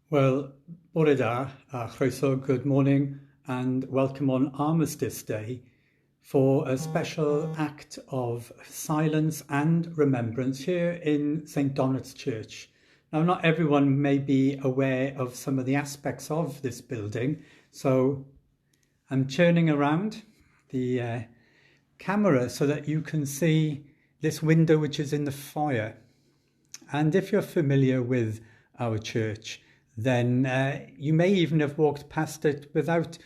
Well, bore da, chroeso, good morning, and welcome on Armistice Day for a special act of silence and remembrance here in St. Donat's Church. Now, not everyone may be aware of some of the aspects of this building, so I'm turning around the camera so that you can see this window which is in the foyer. And if you're familiar with our church, then you may even have walked past it without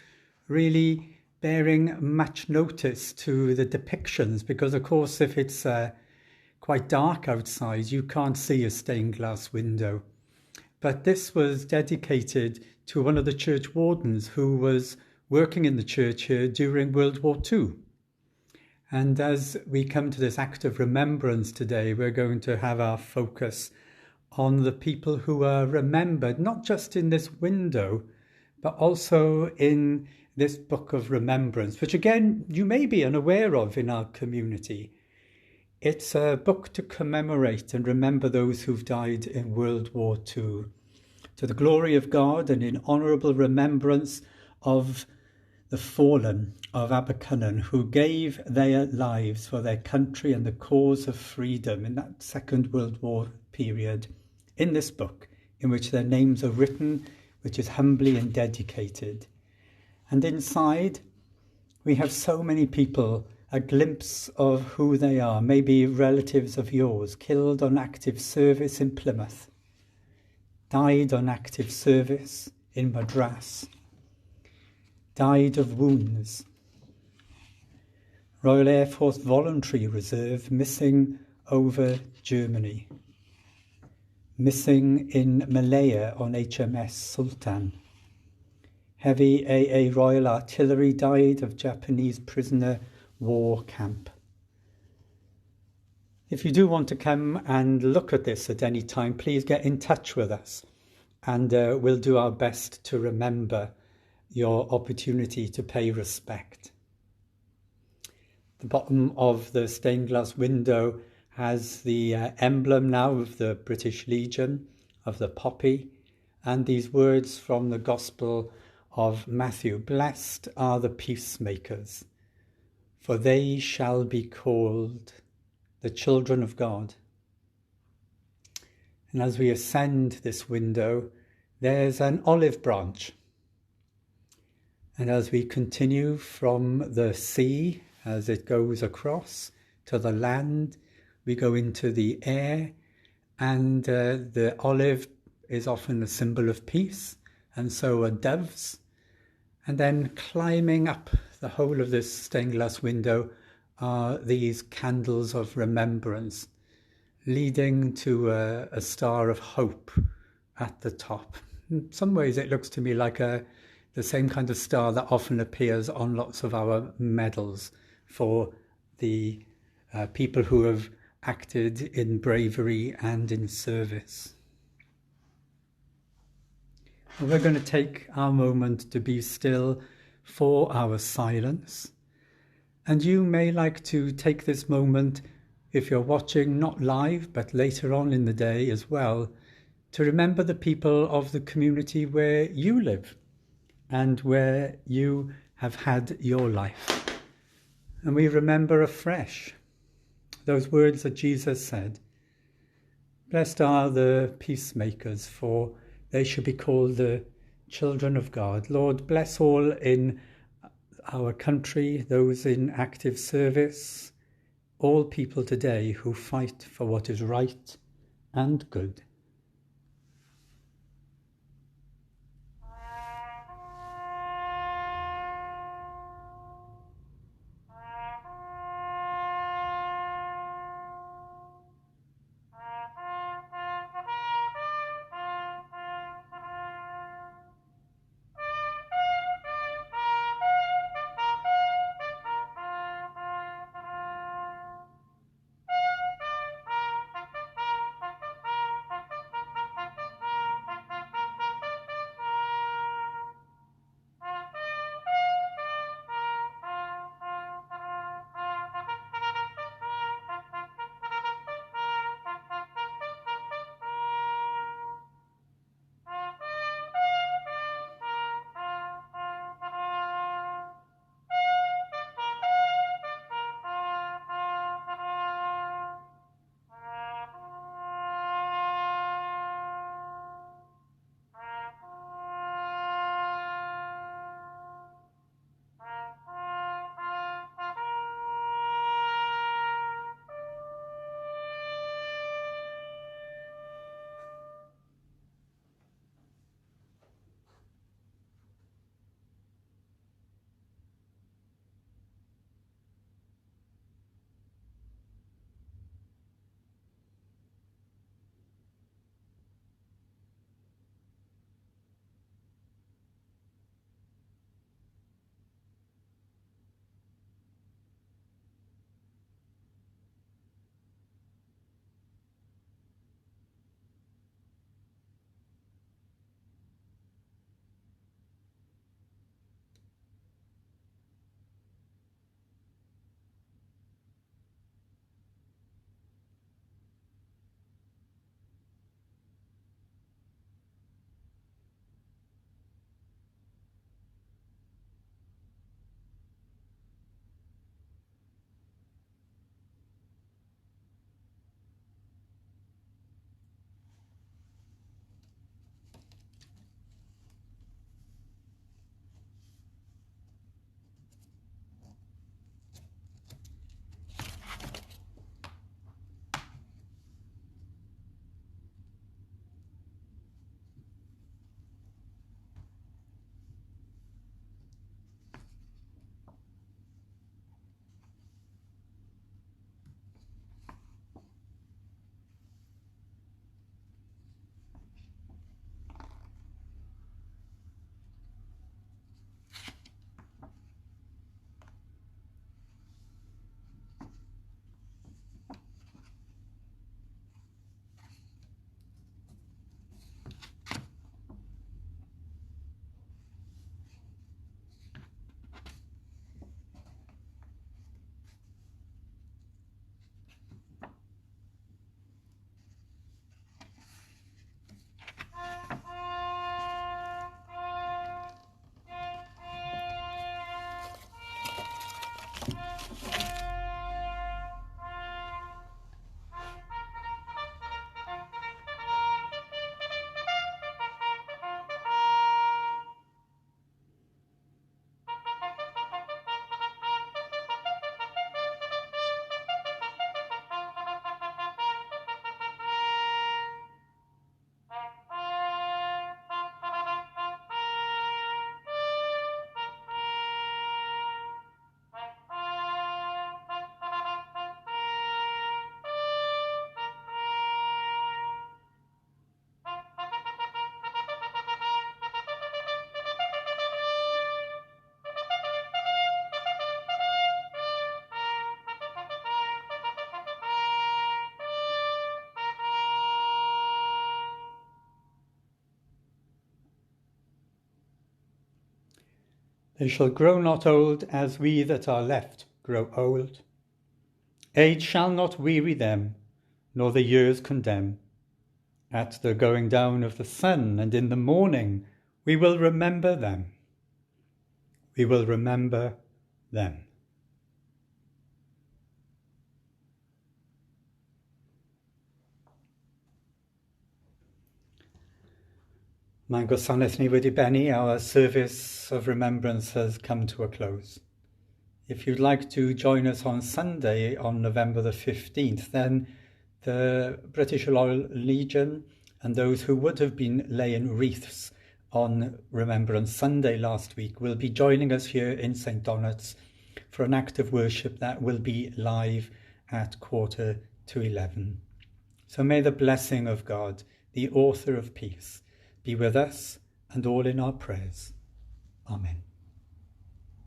really bearing much notice to the depictions, because of course if it's quite dark outside you can't see a stained glass window. But this was dedicated to one of the church wardens who was working in the church here during World War II. And as we come to this act of remembrance today, we're going to have our focus on the people who are remembered, not just in this window, but also in this book of remembrance, which again, you may be unaware of in our community. It's a book to commemorate and remember those who've died in World War II, to the glory of God and in honourable remembrance of the fallen of Abercynon, who gave their lives for their country and the cause of freedom in that Second World War period, in this book, in which their names are written, which is humbly and dedicated. And inside, we have so many people, a glimpse of who they are, maybe relatives of yours, killed on active service in Plymouth, died on active service in Madras, died of wounds. Royal Air Force Voluntary Reserve missing over Germany. Missing in Malaya on HMS Sultan. Heavy AA Royal Artillery died of Japanese prisoner war camp. If you do want to come and look at this at any time, please get in touch with us and we'll do our best to remember your opportunity to pay respect. The bottom of the stained glass window has the emblem now of the British Legion, of the poppy, and these words from the Gospel of Matthew: "Blessed are the peacemakers, for they shall be called the children of God." And as we ascend this window, there's an olive branch. And as we continue from the sea, as it goes across to the land, we go into the air, and the olive is often a symbol of peace, and so are doves. And then climbing up the whole of this stained glass window are these candles of remembrance, leading to a star of hope at the top. In some ways it looks to me like the same kind of star that often appears on lots of our medals for the people who have acted in bravery and in service. Well, we're going to take our moment to be still for our silence. And you may like to take this moment, if you're watching not live, but later on in the day as well, to remember the people of the community where you live and where you have had your life. And we remember afresh those words that Jesus said: "Blessed are the peacemakers, for they shall be called the children of God." Lord, bless all in our country, those in active service, all people today who fight for what is right and good. They shall grow not old as we that are left grow old. Age shall not weary them, nor the years condemn. At the going down of the sun and in the morning we will remember them. We will remember them. Mae'n gwasanaeth ni wedi benni. Our service of remembrance has come to a close. If you'd like to join us on Sunday, on November the 15th, then the British Royal Legion and those who would have been laying wreaths on Remembrance Sunday last week will be joining us here in St. Donat's for an act of worship that will be live at 11:15. So may the blessing of God, the author of peace, be with us and all in our prayers. Amen.